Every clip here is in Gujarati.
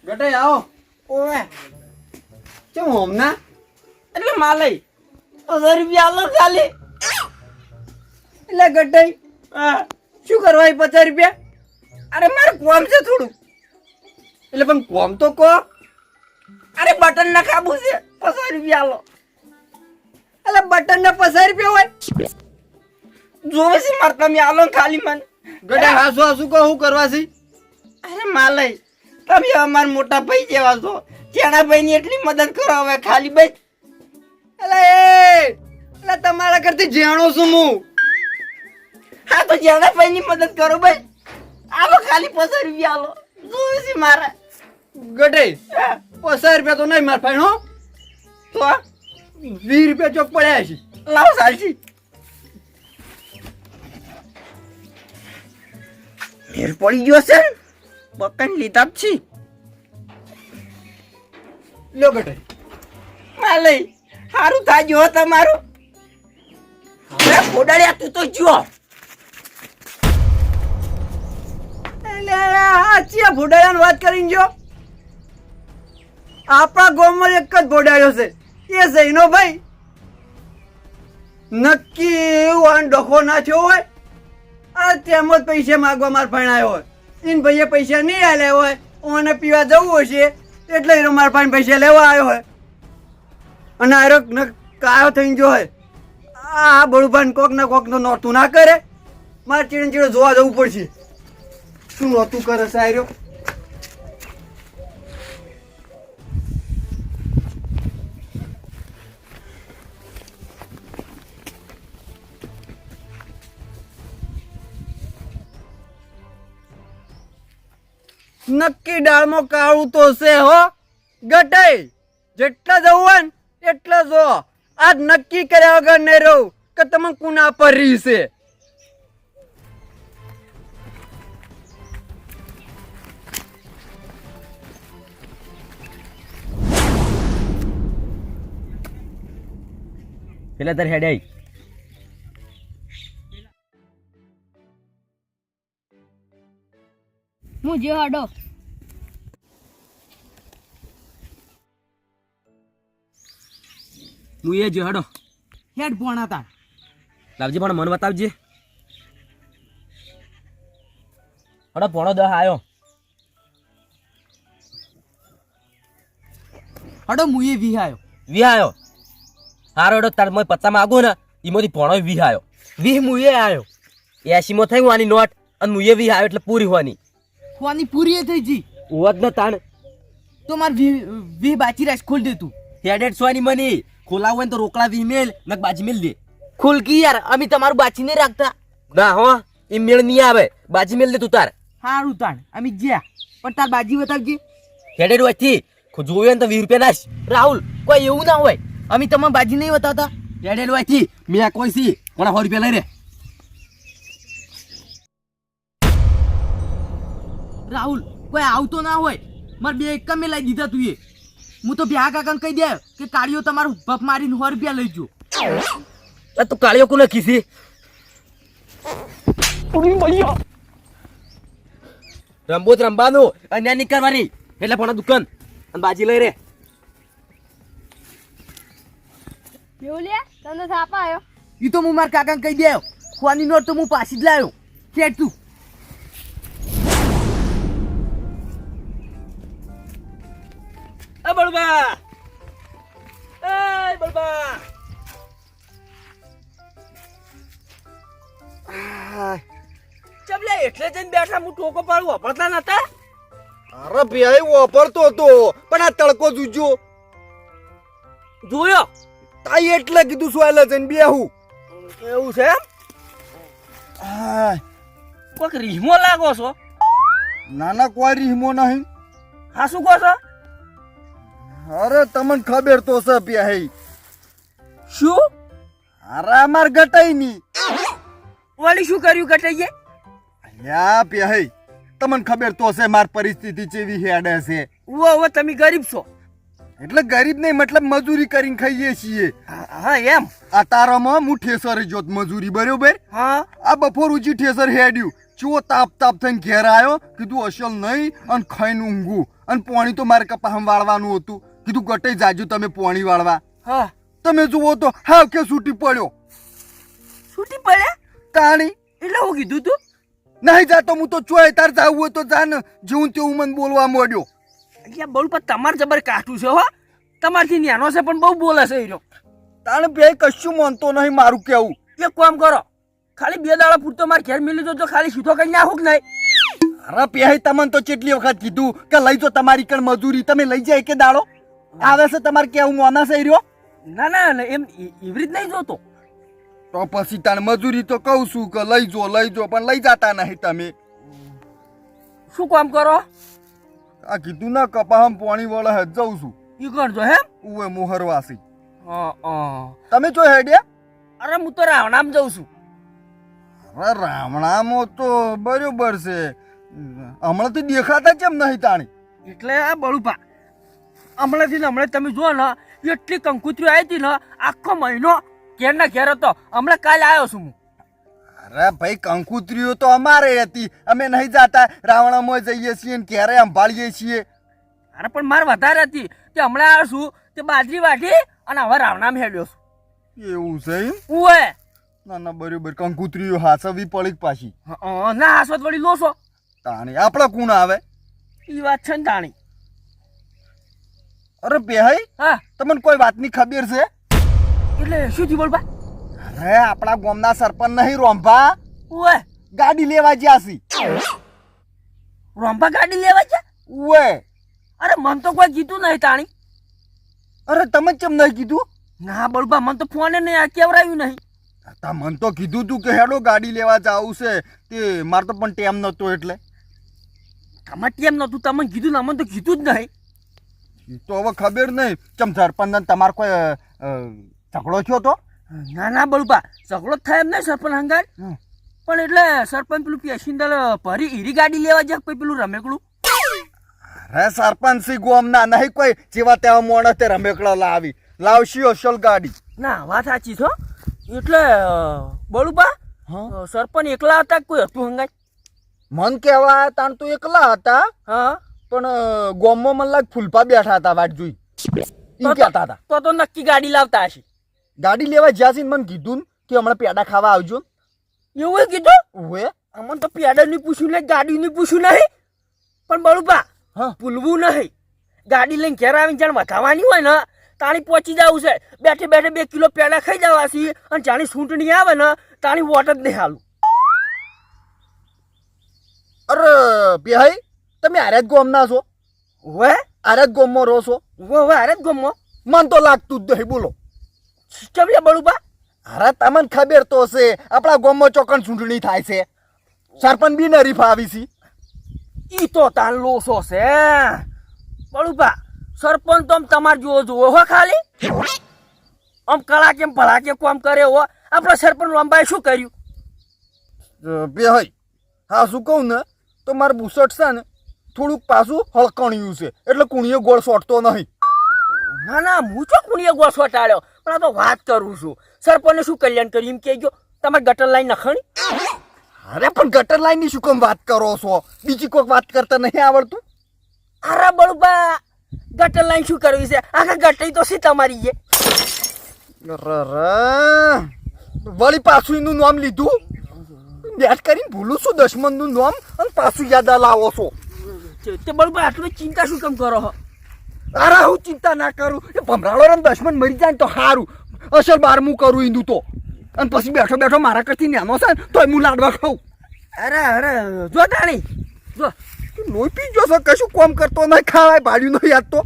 ગટાઈ આવો. ઓવે કેમ હમણાં? એટલે માલય 50 રૂપિયા આલો ખાલી. એટલે ગટાઈ હા શું કરવા 50 રૂપિયા? અરે મારે કોમ છે થોડું. એટલે પણ કોમ તો કહો. અરે બટન નખાવું છે 50 રૂપિયા આલો. એટલે બટન ના 50 રૂપિયા હોય? જોવે છે મારે તમે આલો ને ખાલી મને. ગટાઈ હાસુ હાસુ કહો શું કરવા છે? અરે માલય તમે અમાર મોટા ભાઈ જેવા છો. જેના ભાઈ ની એટલી મદદ કરો હવે ખાલી ભાઈ. એટલે તમારા કરતી જાણો છું હું. હા તો જેના ભાઈ ની મદદ કરો ભાઈ. આલો ખાલી 50 રૂપિયા આલો. જોવે છે મારે. ગટાઈ 50 રૂપિયા તો નહીં માર ભાઈ હો. તો 20 રૂપિયા ચોક પડ્યા છે. લાવ સાલસી. મેર પડી ગયો છે ને? બકન લીધા જ છે. લ્યો ગટાઈ. માલય સારું થાજો હો તમારું. હવે ફોડાડ્યા તું તો જો. એટલે આ ચિયા ભોડાયાની વાત કરીને જો. આપણા ગામમાં એક જ ભોડાયો છે, એ જઈનો ભાઈ. નક્કી એવું આન ડખો ના થયો હોય આ તેમ જ પૈસા માગવા માર ભાઈ આવ્યો હોય. એને ભાઈએ પૈસા નહીં આલ્યા હોય, ઓને પીવા જવું હશે એટલે એનો માર ભાઈ પૈસા લેવા આવ્યો હોય અને આરો કાયો થઈને જો હોય. આ બળુભાન કોક ના કોક નો નોતું ના કરે. મારે ચીડે ચીડે જોવા જવું પડશે શું નોતું કરે છે આર્યો. નક્કી ડાળમાં કાળું તો છે હો ગટાઈ. જેટલા જવું હોય ને એટલા જો. આજ નક્કી કર્યા વગર નહીં રહું કે તમે કુના પર રહી છે. પેલા તાર હેડ આઈ હું જે હાડો હું એ જો હડો હેડ ભોણા તા. લાવજે પણ મન બતાવજે. હડો પોણો 10 આયો. હડો મુએ વિહાયો. 20 આયો. હારો હડો તાર મોય પત્તા માંગો ને ઈમાંથી પોણો 20 આયો. 20 મુએ આયો. 80 માં થઈ વાની નોટ અને મુએ 20 આયો એટલે પૂરી હોવાની. ખવાની પૂરી થઈ જી. ઓત ન તાણ તો માર 20 બાચી રાખ ખોલ દે તું. હેડેડ સોની મની ખોલાવ હોય ને તો રોકડા 20 મેલ નક બાજી મેલ દે. ખુલકી યાર અમે તમારું બાચી નહીં રાખતા. ના હો એ મેળ નહીં આવે. બાજી મેલ દે તું તાર. હારું તાણ અમે જ્યા પણ તાર બાજી બતાવજે. હેડેડ વાથી જોયું ને તો 20 રૂપિયા નાશ. રાહુલ કોઈ એવું ના હોય અમે તમારે બાજી નહીં બતાવતા. હેડેડ વાથી મેં કોઈ સી કોના 100 રૂપિયા લઈ રે. રાહુલ કોઈ આવતો ના હોય. મારે 2 એક મેં લાવી દીધા તું એ. હું તો બ્યાહ કાકાને કહી દે કે કાળીઓ તમારું બફ મારીને 100 રૂપિયા લઈ જો. તું કાળિયો કોને કીધી? રંબો રંબાનું અને નહીં કરવાની એટલે પણ દુકાન અને બાજી લઈ રે. એવું લે તમને થાપા આવ્યો. એ તો હું મારા કાકાને કહી દે. ખવાની નોટ તો હું પાછી જ લાવ્યો. ખેડ તું. એ બળબા એ બળબા ચબલે એટલે જઈને બેઠા હું ટોકો પાડું વાપરતા નતા. અરે ભાઈ વાપરતો હતો પણ આ તડકો જુજો જોયો તાઈ એટલે કીધું સોયલે જઈને બેહું. એવું છે એમ? કોઈક રીહમો લાગો છો. નાના કોઈ રીહમો નહીં. હા શું કહો છો? અરે તમને ખબર તો છે ભાઈ. શું? અરે અમાર ગટાઈ ની વળી શું કર્યું કટાઈએ? યા ભાઈ તમને ખબર તો છે માર પરિસ્થિતિ કેવી હેડે છે. ઓ તમે ગરીબ છો. એટલે ગરીબ નહીં મતલબ મજૂરી કરીને ખાઈએ છીએ. હા એમ. આ તારામાં હું ઠેસર જોત મજૂરી બરોબર. હા આ બપોર ઉજી ઠેસર હેડ્યું ચો તાપ તાપ થઈને ઘેર આવ્યો કીધું અસલ નહીં અને ખાઈને ઊંઘું અને પોણી તો મારે કપાહમ વાળવાનું હતું. કીધું ગટે જાજો તમે પોણી વાળવા. હા તમે જુઓ તો હાવ કે છૂટી પડ્યો. છૂટી પડ્યા તાણી એટલે હું કીધું તું નહીં જાતો હું તો ચોય તાર જાવું હોય તો જા ને. જેવું તેવું મને બોલવા માંડ્યો. અહીંયા બોલ પણ તમારે જબર કાઠું છે હો. તમારથી ન્યાનો છે પણ બહુ બોલે છે હીરો. તાણે બે કશું માનતો નહીં મારું કેવું. એક કામ કરો ખાલી 2 દાડા પૂરતો મારે ઘેર મિલી જો ખાલી સીધો કઈ નાખું કે નહીં. અરે પેહી તમને તો કેટલી વખત કીધું કે લઈ જો તમારી કણ મજૂરી. તમે લઈ જાય કે દાડો આવે છે તમારે કેવું મોના છે રહ્યો. ના ના એમ એવી રીત નહીં જોતો. તો પછી તાણ મજૂરી તો કહું છું કે લઈ જો પણ લઈ જાતા નહીં તમે. શું કામ કરો આ કીધું ના કપાહમ પોણી વળે જ જઉં છું. ઈ કરજો હે ઉવે મોહરવાસી. હા તમે જો હેડ્યા. અરે હું તો રાવણામ જઉં છું. અરે રામણામાં તો બરોબર છે. હમણાંથી દેખાતા કેમ નહીં તાણી. એટલે આ બળુપા હમણાં તમે જો ને એટલી કંકુતરી આવી હતી ને આખો મહિનો ઘેરના ઘેર હતો. હમણાં કાલે આવ્યો છું હું. અરે ભાઈ કંકુત્રીઓ તો અમારે હતી. અમે નહીં જાતા રાવણામાં જઈએ છીએ ને ક્યારે સંભાળીએ છીએ. અરે પણ મારે વધારે હતી તે હમણાં આવ્યો છું તે બાજરી વાટી અને હવે રાવણામ હેડ્યો છું. એવું છે એમ? ઉવે ના ના બરોબર. કંકુત્રીઓ હાસવી પડી પાછી. ના હાસવત વળી લો છો તાણી આપણા કોણ આવે. એ વાત છે ને તાણી. અરે પેહાઈ હા તમને કોઈ વાતની ખબર છે? એટલે શું થયું બોલબા? અરે આપણા ગામના સરપંચ નહીં રોંભા ઉવે ગાડી લેવા જ્યા છી. રોંભા ગાડી લેવા છે? ઉવે. અરે મન તો કોઈ કીધું નહીં તાણી. અરે તમે કેમ નહીં કીધું? ના બોલબા મને તો ફોને નહીં આ કેવરાયું નહીં. તા મન તો કીધું તું કે હેડો ગાડી લેવા જાવું છે. તે મારે તો પણ ટેમ નતો એટલે. તમારે કેમ નતું તમને કીધું ને અમને તો કીધું જ નહીં. તો હવે ખબર નહીં ચમ સરપંચ તમારે કોઈ ઝઘડો થયો તો? ના ના બોલબા ઝઘડો જ થાય એમ નહીં સરપંચ હંગાર. પણ એટલે સરપંચ પેલું પેસેન્જર ભરી હીરી ગાડી લેવા જાય પછી પેલું રમેકડું. અરે સરપંચ સી ગોમના નહીં કોઈ જેવા તેવા મોણે તે રમેકડા લાવશી અસલ ગાડી. ના વાત સાચી છો. એટલે બોલુબા સરપંચ એકલા હતા કોઈ હતું હંગાર? મન કેવા તાણ તો એકલા હતા હા પણ ગોમમાં મને લાગ ફૂલપા બેઠા હતા વાટ જોઈ. ઈ કહેતા હતા તો નક્કી ગાડી લાવતા હશે. ગાડી લેવા જ્યાં છે મને કીધું કે હમણાં પેડા ખાવા આવજો. એવું કીધું? ઓએ અમને તો પેડલ ની પૂછ્યું નહીં ગાડી ની પૂછ્યું નહીં. પણ બોલુબા હા ભૂલવું નહીં. ગાડી લઈને ઘેર આવીને જાણ વધાવાની હોય ને તાણી પહોંચી જવું છે. બેઠે બેઠે 2 કિલો પેડા ખાઈ જવા છે અને જાણી સૂંટણી આવે ને તાણી વોટ જ નહીં હાલું. અરે પેહાઈ તમે આરે જ ગોમના છો? હવે આરે જ ગોમમાં રહો છો? હવે અરે જ ગમો મન તો લાગતું જ નહીં. બોલો કેમ લે બોલુબા? અરે તમને ખબર તો છે આપણા ગોમમાં ચોકન ચૂંટણી થાય છે. સરપંચ બી નરીફ આવી છે. ઈ તો તાર લોસો છે બળુપા. સરપંચ તો તમારે જોવો હો ખાલી આમ કળા કેમ ભલા કે કોમ કરે હો. આપણા સરપંચ રંબાએ શું કર્યું? પેહાઈ હા શું કહું ને તો મારે બુસટ છે ને થોડુંક પાછું હળકણ્યું છે એટલે કુણીએ ગોળ સોટતો નહીં. ના ના હું તો કુણીએ ગોસો ટાળ્યો પણ આ તો વાત કરું છું. સરપંચને શું કલ્યાણ કર્યું એમ કહેજો. તમારે ગટર લાઈન નખણી? અરે પણ ગટર લાઈન ની શું કેમ વાત કરો છો? બીજી કોઈક વાત કરતા નહીં આવડતું? અરે બળુબા ગટર લાઈન શું કરવી છે? આખા ગટરી તો છે તમારી છે. વળી પાછું એનું નામ લીધું. યાદ કરીને ભૂલું છું દશમન નું નામ અને પાછું યાદ લાવો છો. તે બળુબા આટલું ચિંતા શું કેમ કરો હો? અરે હું ચિંતા ના કરું. એ ભમરાળો ને દશમન મરી જાય ને તો સારું. અસલ 12મું કરું ઈંદુ તો અને પછી બેઠો બેઠો મારા કરતી નાનો છે ને તોય હું લાડવા ખાઉં. અરે જો તાણી જો લોહી પી જશો કશું કોમ કરતો નહીં. ખાવાય ભાડ્યું નહીં યાદ તો.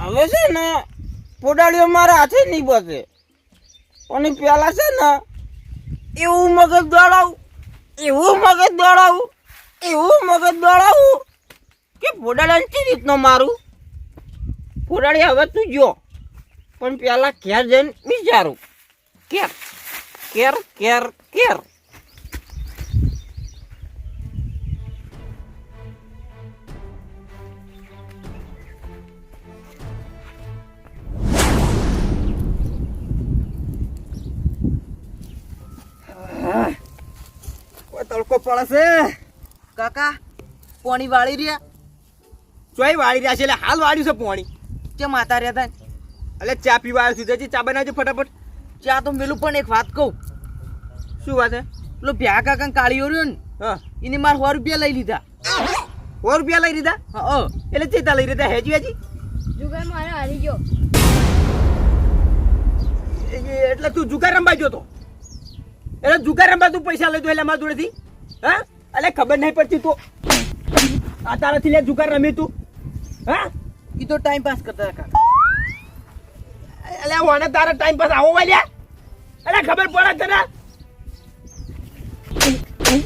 હવે છે ને પોડાળીઓ મારા હાથે નહીં બસે અને પેલા છે ને એવું મગજ દોડાવું કે પોડાળીને કઈ રીતનો મારું. પોડાળી હવે તું જો પણ પેલા ઘેર જઈને વિચારું. કેર કેર કેર કેર તડકો પડે છે કાકા પોણી વાળી રહ્યા ચોય વાળી રહ્યા છે એટલે હાલ વાળ્યું છે પોણી કે માતા રહ્યા હતા એટલે ચા પીવા આવ્યો છું જજી ચા બનાવજો ફટાફટ ચા તો મેલું પણ એક વાત કહું શું વાત છે પેલો ભ્યા કાકા કાળીઓ રહ્યો ને હા એને મારે 100 રૂપિયા લઈ લીધા 100 રૂપિયા લઈ લીધા હા એટલે ચેતા લઈ લીધા હેજી હેજી જુગાર મારે હારી ગયો. એટલે તું જુગાર રમવા ગયો તો એટલે જુગાર રમવા તું પૈસા લઈ દો એટલે અમારા જોડેથી હા એટલે ખબર નહીં પડતી તો આ તારાથી લે જુગાર રમી તું હા એ તો ટાઈમ પાસ કરતા હતા કાકા એટલે ઓને તારા ટાઈમ પાસ આવો વાલ્યા એટલે ખબર પડે તને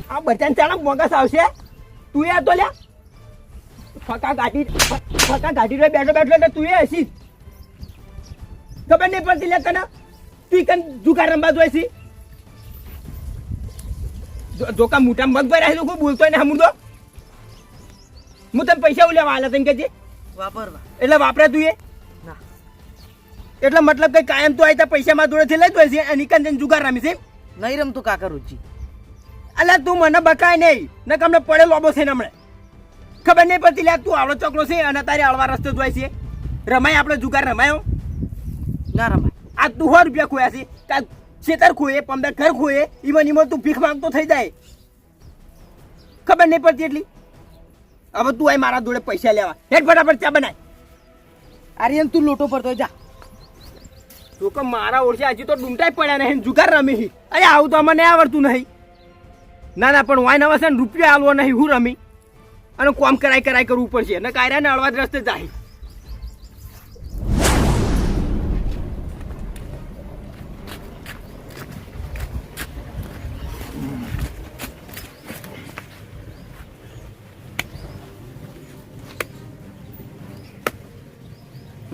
આ બચાન ચાણક મોગસ આવશે તું એ તો લ્યા ફકા ગાડી રે બેઠો એટલે તું એ હસી ખબર નહીં પડતી લે તને તું કન જુગાર રમવા જોઈ છી જોકા મોટા મગ ભાઈ રહેલું કોઈ બોલતો ને હમું તો હું તને પૈસા લેવા આલા તને કે વાપરવા એટલે વાપરે તું એ ના એટલે મતલબ કઈ કાયમ તો આયતા પૈસા માં જોડેથી લઈ જોઈ છે અને કન જુગાર રમી છે નહીં રમતું કાકા રોજી અલા તું મને બકાય નહીં ને કમને પડે લોબો છે ને હમણે ખબર નહીં પડતી લે તું આવડો ચોકડો છે અને તારી હળવા રસ્તે જોઈ છે રમાય આપણે જુગાર રમાયો ના રમાય આ તું 100 રૂપિયા ખોયા છે કાલ ખેતર ખોયે 15 ઘર ખોયે ઈમન તું ભીખ માંગતો થઈ જાય ખબર નહીં પડતી એટલી હવે તું આય મારા જોડે પૈસા લેવા હેડ ફટાફટ ચા બનાય આર્યન તું લોટો પડતો જા તું કે મારા ઓળશે હજી તો ડૂંટાઈ પડ્યા નહીં જુગાર રમી અરે આવું તો મને આવડતું નહીં ના ના પણ વાય નવા છે ને રૂપિયા આલવો નહીં હું રમી અને કોમ કરાય કરવું પડશે ને કાયરા ને અળવા જ રસ્તે જાય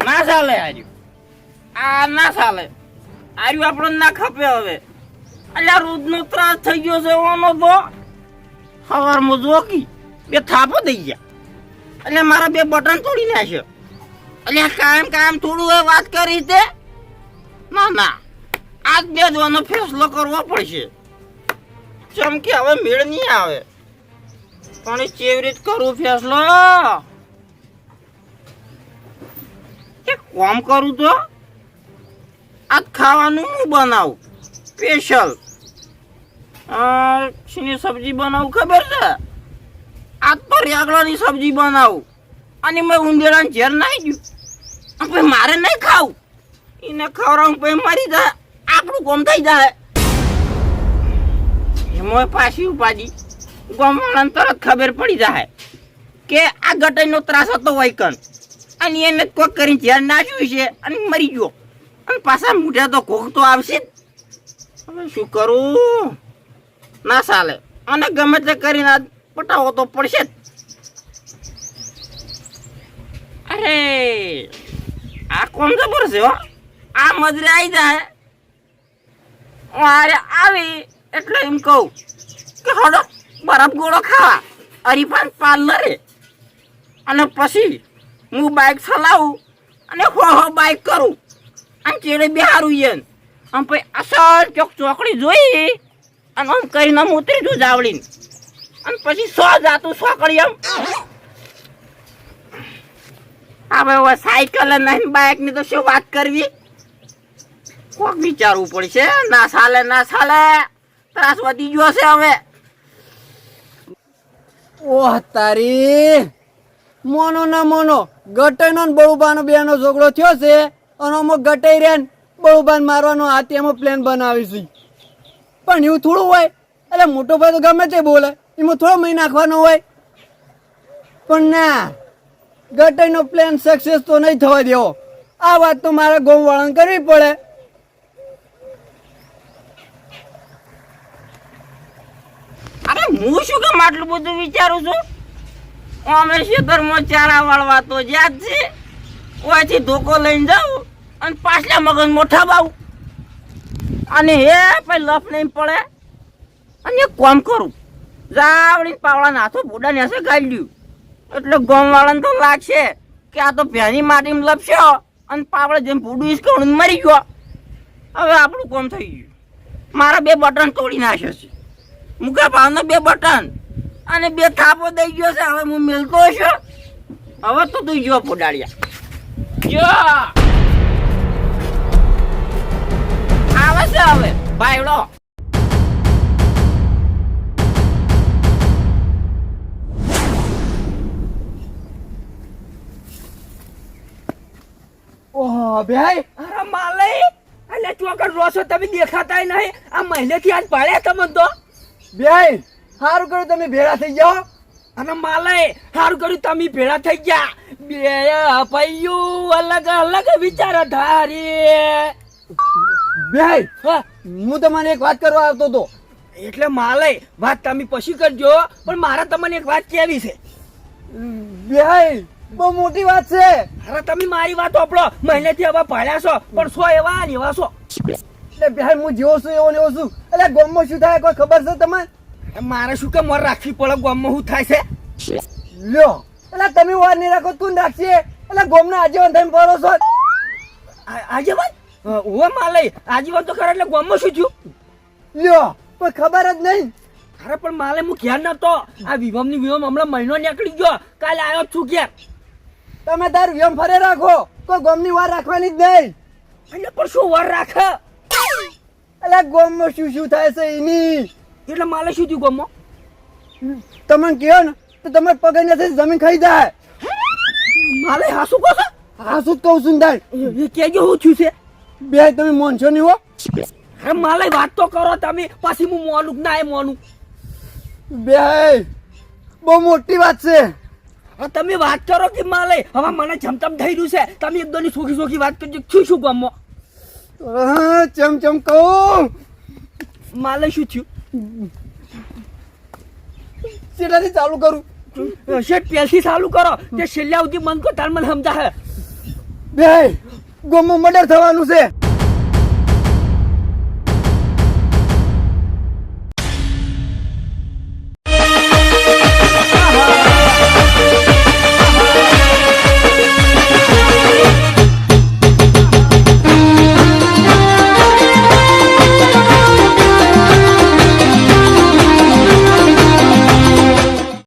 ના ચાલે આર્યું આ ના ચાલે આર્યું આપણને ના ખપે હવે અલ્યા રોજનો ત્રાસ થઈ ગયો છે ઓનો તો સવારમાં જોકી બે થાપો દઈ ગયા એટલે મારા 2 બટન તોડી નાખ્યો એટલે કાયમ થોડું એ વાત કરી તે ના ના આજ 2 જોવાનો ફેસલો કરવો પડશે ચમકે હવે મેળ નહીં આવે પણ એ કેવી રીત કરું ફેસલો એક કામ કરું તો આજ ખાવાનું હું બનાવું સ્પેશિયલ શીની સબ્જી બનાવું ખબર છે આજ તો રેગડાની સબ્જી બનાવું અને મેં ઉંદેડાને ઝેર નાખી ગયું પછી મારે નહીં ખાવું એને ખવડાવું પછી મરી જાય આપણું કોમ થઈ જાય એમાં પાછી ઉપાડી ગમવાળાને તરત ખબર પડી જાય કે આ ગટાઈનો ત્રાસ હતો વૈકન અને એને કોક કરીને ઝેર નાખ્યું છે અને મરી ગયો અને પાછા મૂઠ્યા તો કોક તો આવશે જ હવે શું કરું ના ચાલે અને ગમે તે કરીને આ પટાવો તો પડશે જ અરે આ કોણ જબર છે હો આ મજરે આવી જાય અરે આવી એટલે એમ કહું કે હડો બરફ ગોળો ખાવા અરીફાન પાર્લરે અને પછી હું બાઇક ચલાવું અને હો બાઇક કરું અને ચેડે બિહારું યન આમ પછી અસલ ચોકડી જોઈ અને આમ કરીને આમ ઉતરી જુ જાવડીને અને પછી 100 જાતું ચોકડી આમ હવે સાયકલ નહીં બાઇક ની તો શું વાત કરવી કોક વિચારવું પડશે ના ચાલે ત્રાસ વધી ગયો છે હવે ઓહ તારી મોનો ના મોનો ગટાઈનો ને બળુબાનો બેનો ઝઘડો થયો છે અને અમુક ગટાઈ રે બળુબાન મારવાનો હાથ એમાં પ્લાન બનાવીશું પણ એવું થોડું હોય એટલે મોટો ભાઈ તો ગમે તે બોલે એમાં થોડો મહી નાખવાનો હોય પણ ના ગટાઈનો પ્લાન સક્સેસ તો નહીં થવા દેવો આ વાત તો મારે ગોમવાળાને કરવી પડે અરે હું શું કામ આટલું બધું વિચારું છું અમે ખેતરમાં ચારા વાળવા તો જ્યાં જ છે ઓયથી ધોકો લઈને જાઉં અને પાછલા મગજ મોઠા બાવું અને હે પછી લફ નહીં પડે અને એક કામ કરું જાવડી પાવડાના હાથો ભૂડાને હશે ગાળ્યું એટલે ગામવાળાને તો લાગશે કે આ તો ભેની માટીમાં લપસ્યો અને પાવડે જેમ ભૂડું ઈસકવણ મરી ગયો હવે આપણું કામ થઈ ગયું મારા 2 બટન તોડી નાખ્યો છે મુકા ભાવના 2 બટન અને 2 થાપો દઈ ગયો છે. હવે હું મિલતો છું. હવે તો તું જો પોડાળિયા જો આવે છે હવે ભાઈડો. ઓહ ભાઈ અરે માલય એટલે ચોકડ રોશો તમે દેખાતાય નહીં. આ મહિનેથી આજ પાડ્યા તમને તો. ભાઈ સારું કર્યું તમે ભેળા થઈ જાઓ. અને માલય સારું કર્યું તમે ભેળા થઈ ગયા. બે ભાઈઓ અલગ અલગ વિચાર ધારી. ભાઈ હા, હું તમને એક વાત કરવા આવતો હતો. એટલે માલય વાત તમે પછી કરજો, પણ મારે તમને એક વાત કહેવી છે. ભાઈ બહુ મોટી વાત છે. અરે તમે મારી વાત સાંભળો. મહિનેથી હવે પાડ્યા છો, પણ છો એવા ને એવા છો. એટલે ભાઈ હું જેવો છું એવો ને એવો છું. એટલે ગામમાં શું થાય કોઈ ખબર છે તમને? મારે શું કે મારે રાખવી પડે ગામમાં શું થાય છે. લ્યો એટલે તમે વાર નહીં રાખો તું રાખશે. એટલે ગામના આજીવન થઈને પડો છો. આજીવન ઓ માલય આજીવન તો ખરા. એટલે ગામમાં શું થયું? લ્યો કોઈ ખબર જ નહીં. અરે પણ માલે હું ખ્યાલ નતો. આ વિવમની વિવમ હમણાં મહિનો નીકળી ગયો. કાલે આવ્યો જ છું ઘેર. તમે તાર વ્યમ ફરે રાખો. કોઈ ગામની વાર રાખવાની જ નહીં. એટલે પણ શું વાર રાખે? એટલે ગામમાં શું શું થાય છે એની એટલે માલે શું થયું ગામમાં? તમને કહો ને તો તમારે પગ નથી જમીન ખાઈ જાય. માલે હાસુ કહો છો? હા શું જ કહું છું ને તાર. એ કેજો શું થયું છે? બે તમે મોનશો નહીં હો. અરે માલે વાત તો કરો તમે. પાછી હું મોનું કે ના એ મોનું. બે બહુ મોટી વાત છે. હવે તમે વાત કરો કે માલે. હવે મને ચમચમ થઈ રહ્યું છે. તમે એકદમ સોખી સોખી વાત કરજો. શું શું ગામમાં? ચમ કહું. માલે શું થયું? કેટલાથી ચાલુ કરું? શેઠ પેલથી ચાલુ કરો. તે છેલ્લા સુધી મન કો તાર મને સમજાય. બે ગોમમાં મર્ડર થવાનું છે.